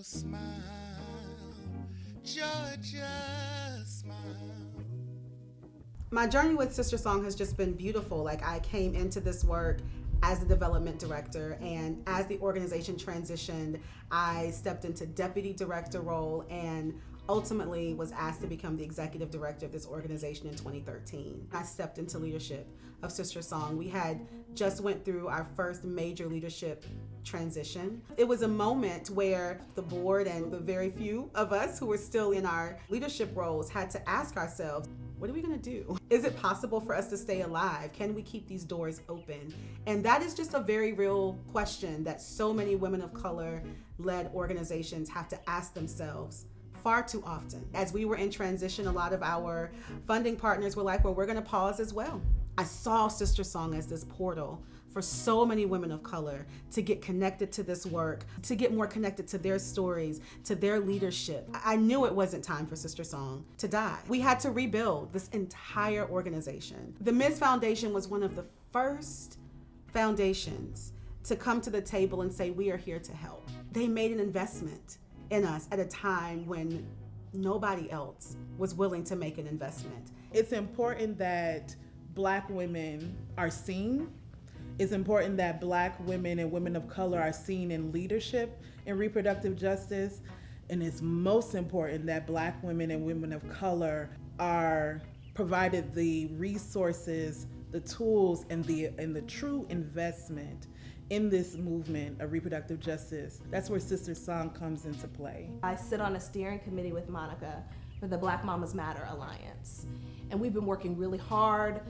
smile, Georgia smile. My journey with SisterSong has just been beautiful. Like, I came into this work as the development director, and as the organization transitioned, I stepped into deputy director role and ultimately was asked to become the executive director of this organization in 2013. I stepped into leadership of SisterSong. We had just went through our first major leadership transition. It was a moment where the board and the very few of us who were still in our leadership roles had to ask ourselves, what are we gonna do? Is it possible for us to stay alive? Can we keep these doors open? And that is just a very real question that so many women of color led organizations have to ask themselves far too often. As we were in transition, a lot of our funding partners were like, well, we're gonna pause as well. I saw SisterSong as this portal for so many women of color to get connected to this work, to get more connected to their stories, to their leadership. I knew it wasn't time for SisterSong to die. We had to rebuild this entire organization. The Ms. Foundation was one of the first foundations to come to the table and say, we are here to help. They made an investment in us at a time when nobody else was willing to make an investment. It's important that Black women are seen. It's important that Black women and women of color are seen in leadership in reproductive justice. And it's most important that Black women and women of color are provided the resources, the tools, and the true investment in this movement of reproductive justice. That's where SisterSong comes into play. I sit on a steering committee with Monica for the Black Mamas Matter Alliance. And we've been working really hard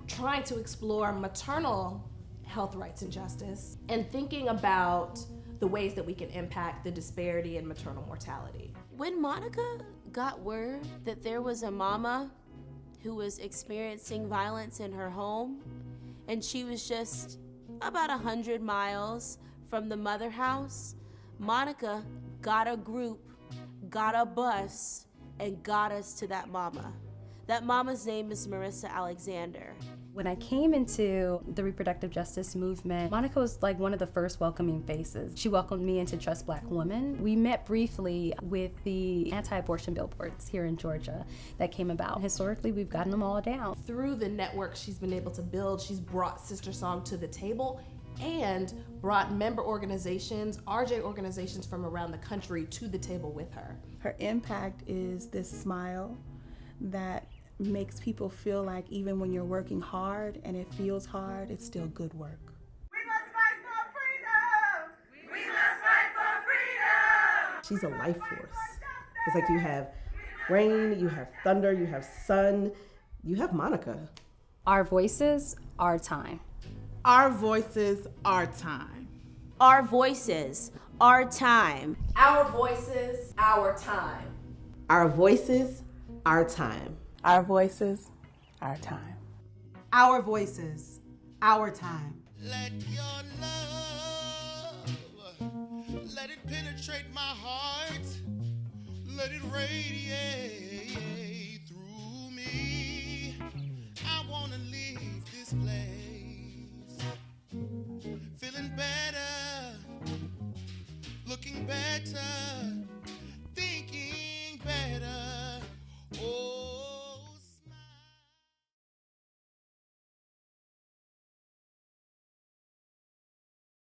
trying to explore maternal health rights and justice and thinking about the ways that we can impact the disparity in maternal mortality. When Monica got word that there was a mama who was experiencing violence in her home, and she was just about 100 miles from the mother house, Monica got a group, got a bus, and got us to that mama. That mama's name is Marissa Alexander. When I came into the reproductive justice movement, Monica was like one of the first welcoming faces. She welcomed me into Trust Black Women. We met briefly with the anti-abortion billboards here in Georgia that came about. Historically, we've gotten them all down. Through the network she's been able to build, she's brought SisterSong to the table and brought member organizations, RJ organizations from around the country to the table with her. Her impact is this smile that makes people feel like even when you're working hard and it feels hard, it's still good work. We must fight for freedom! We must fight for freedom! She's a life force. It's like you have rain, you have thunder, you have sun, you have Monica. Our voices, our time. Our voices, our time. Our voices, our time. Our voices, our time. Our voices, our time. Our voices, our time. Our voices, our time. Let your love, let it penetrate my heart, let it radiate through me. I wanna leave this place feeling better, looking better.